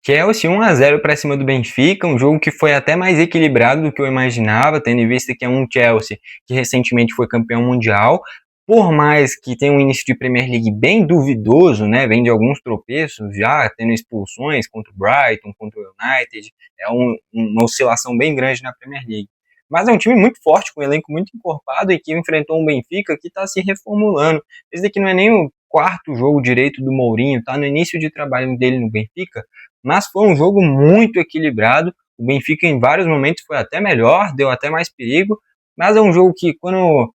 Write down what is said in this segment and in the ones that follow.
Chelsea 1-0 para cima do Benfica, um jogo que foi até mais equilibrado do que eu imaginava, tendo em vista que é um Chelsea que recentemente foi campeão mundial. Por mais que tenha um início de Premier League bem duvidoso, né, vem de alguns tropeços já, tendo expulsões contra o Brighton, contra o United, uma oscilação bem grande na Premier League. Mas é um time muito forte, com um elenco muito encorpado e que enfrentou um Benfica que está se reformulando. Esse daqui não é nem o quarto jogo direito do Mourinho, tá no início de trabalho dele no Benfica, mas foi um jogo muito equilibrado. O Benfica em vários momentos foi até melhor, deu até mais perigo, mas é um jogo que quando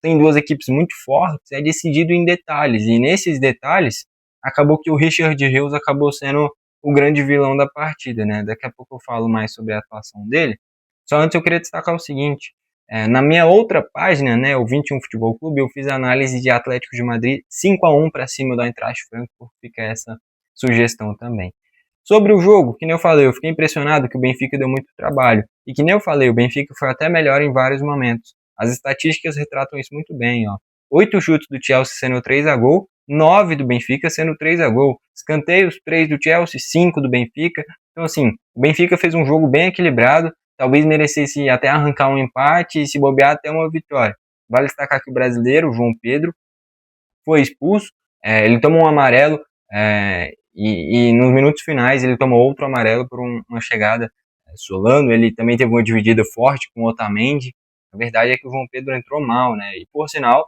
tem duas equipes muito fortes, é decidido em detalhes, e nesses detalhes acabou que o Richard Rios acabou sendo o grande vilão da partida, né? Daqui a pouco eu falo mais sobre a atuação dele. Só antes eu queria destacar o seguinte, na minha outra página, né, o 21 Futebol Clube, eu fiz a análise de Atlético de Madrid 5-1 para cima do Eintracht Frankfurt, fica essa sugestão também. Sobre o jogo, que nem eu falei, eu fiquei impressionado que o Benfica deu muito trabalho. E que nem eu falei, o Benfica foi até melhor em vários momentos. As estatísticas retratam isso muito bem, ó. 8 chutes do Chelsea sendo 3 a gol, 9 do Benfica sendo 3 a gol. Escanteios, 3 do Chelsea, 5 do Benfica. Então, assim, o Benfica fez um jogo bem equilibrado, talvez merecesse até arrancar um empate e se bobear até uma vitória. Vale destacar que o brasileiro, o João Pedro, foi expulso, ele tomou um amarelo, e nos minutos finais ele tomou outro amarelo por uma chegada solando. Ele também teve uma dividida forte com o Otamendi. A verdade é que o João Pedro entrou mal, né? E por sinal,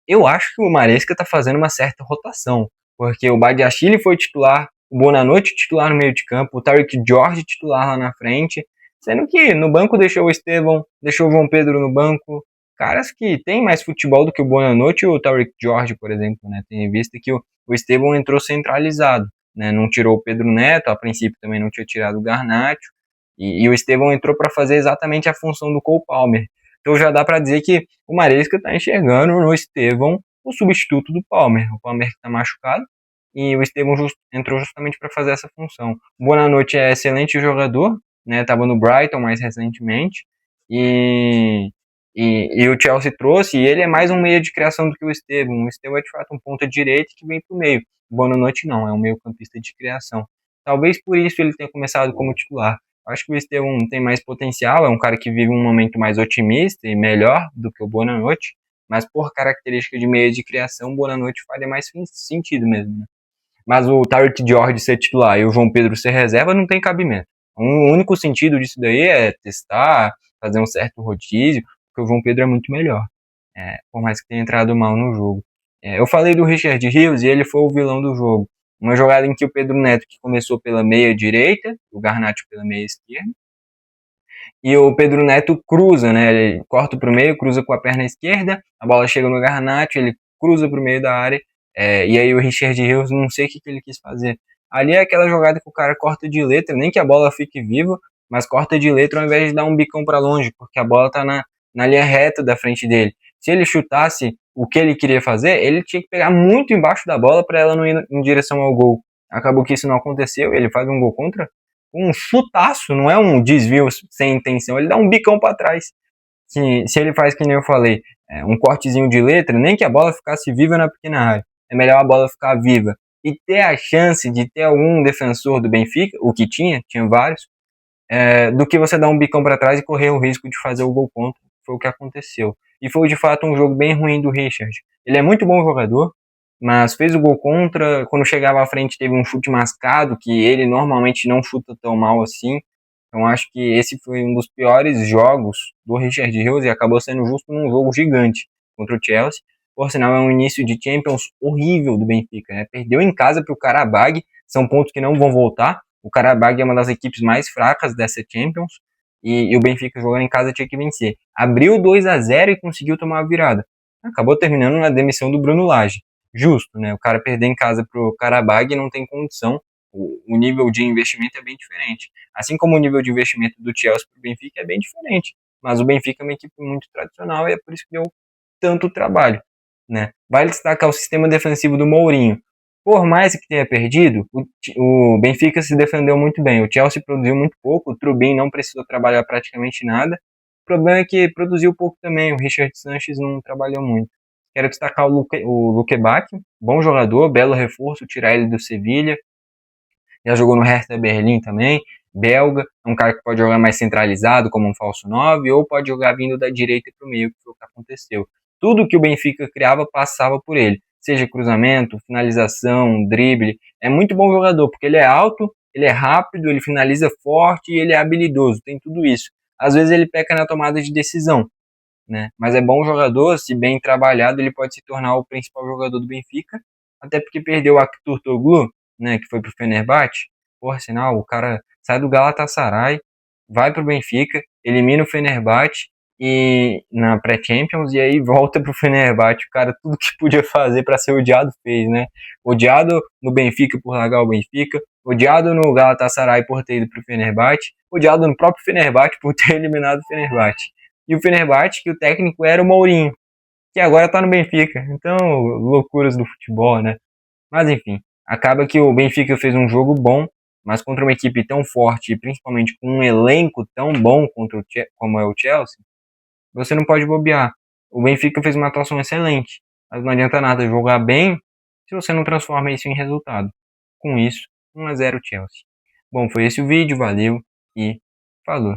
eu acho que o Maresca tá fazendo uma certa rotação, porque o Badiashile foi titular, o Bonanote titular no meio de campo, o Tariq Jorge titular lá na frente, sendo que no banco deixou o Estevão, deixou o João Pedro no banco, caras que têm mais futebol do que o Bonanote e o Tariq Jorge, por exemplo, né? Tem em vista que o Estevão entrou centralizado, né? Não tirou o Pedro Neto, a princípio também não tinha tirado o Garnacho, e o Estevão entrou para fazer exatamente a função do Cole Palmer. Então já dá para dizer que o Maresca está enxergando no Estevão o substituto do Palmer. O Palmer que está machucado e o Estevão entrou justamente para fazer essa função. O Bonanote é excelente jogador, né? Estava no Brighton mais recentemente e o Chelsea trouxe, e ele é mais um meio de criação do que o Estevão. O Estevão é de fato um ponta direita que vem para o meio. O Bonanote não, é um meio campista de criação. Talvez por isso ele tenha começado como titular. Acho que o Estevão tem mais potencial, é um cara que vive um momento mais otimista e melhor do que o Bonanote, mas por característica de meio de criação, o Bonanote faria mais sentido mesmo, né? Mas o Tariq Jorge ser titular e o João Pedro ser reserva não tem cabimento. O único sentido disso daí é testar, fazer um certo rodízio, porque o João Pedro é muito melhor, por mais que tenha entrado mal no jogo. Eu falei do Richard Rios e ele foi o vilão do jogo. Uma jogada em que o Pedro Neto, que começou pela meia direita, o Garnacho pela meia esquerda, e o Pedro Neto cruza, né? Ele corta para o meio, cruza com a perna esquerda, a bola chega no Garnacho, ele cruza para o meio da área, e aí o Richard Rios, não sei o que ele quis fazer. Ali é aquela jogada que o cara corta de letra, nem que a bola fique viva, mas corta de letra ao invés de dar um bicão para longe, porque a bola está na linha reta da frente dele. Se ele chutasse o que ele queria fazer, ele tinha que pegar muito embaixo da bola para ela não ir em direção ao gol. Acabou que isso não aconteceu, ele faz um gol contra um chutaço, não é um desvio sem intenção, ele dá um bicão para trás. Se ele faz, que nem eu falei, um cortezinho de letra, nem que a bola ficasse viva na pequena área, é melhor a bola ficar viva e ter a chance de ter algum defensor do Benfica, o que tinha vários, do que você dar um bicão para trás e correr o risco de fazer o gol contra. Foi o que aconteceu. E foi de fato um jogo bem ruim do Richard. Ele é muito bom jogador, mas fez o gol contra. Quando chegava à frente teve um chute mascado, que ele normalmente não chuta tão mal assim. Então acho que esse foi um dos piores jogos do Richard Rios e acabou sendo justo num jogo gigante contra o Chelsea. Por sinal, é um início de Champions horrível do Benfica, né? Perdeu em casa para o Qarabag, são pontos que não vão voltar. O Qarabag é uma das equipes mais fracas dessa Champions e o Benfica jogando em casa tinha que vencer. Abriu 2-0 e conseguiu tomar a virada. Acabou terminando na demissão do Bruno Lage. Justo, né? O cara perder em casa pro Qarabag não tem condição. O nível de investimento é bem diferente. Assim como o nível de investimento do Chelsea pro Benfica é bem diferente. Mas o Benfica é uma equipe muito tradicional e é por isso que deu tanto trabalho, né? Vale destacar o sistema defensivo do Mourinho. Por mais que tenha perdido, o Benfica se defendeu muito bem. O Chelsea produziu muito pouco, o Trubin não precisou trabalhar praticamente nada. O problema é que produziu pouco também, o Richard Sanches não trabalhou muito. Quero destacar o Luque Bacchio, bom jogador, belo reforço, tirar ele do Sevilha. já jogou no Hertha Berlim também, belga, é um cara que pode jogar mais centralizado, como um falso 9, ou pode jogar vindo da direita para o meio, que foi o que aconteceu. Tudo que o Benfica criava passava por ele, seja cruzamento, finalização, drible. É muito bom jogador, porque ele é alto, ele é rápido, ele finaliza forte e ele é habilidoso, tem tudo isso. Às vezes ele peca na tomada de decisão, né? Mas é bom jogador, se bem trabalhado, ele pode se tornar o principal jogador do Benfica, até porque perdeu o Aktürkoğlu, né, que foi pro Fenerbahçe. Por sinal, o cara sai do Galatasaray, vai pro Benfica, elimina o Fenerbahçe e na pré-Champions e aí volta pro Fenerbahçe. O cara tudo que podia fazer para ser odiado fez, né? Odiado no Benfica por largar o Benfica, odiado no Galatasaray por ter ido pro Fenerbahçe, odiado no próprio Fenerbahçe por ter eliminado o Fenerbahçe. E o Fenerbahçe, que o técnico era o Mourinho, que agora tá no Benfica. Então, loucuras do futebol, né? Mas enfim, acaba que o Benfica fez um jogo bom, mas contra uma equipe tão forte, e principalmente com um elenco tão bom como é o Chelsea, você não pode bobear. O Benfica fez uma atuação excelente, mas não adianta nada jogar bem se você não transforma isso em resultado. Com isso, 1 a 0 Chelsea. Bom, foi esse o vídeo, valeu e falou.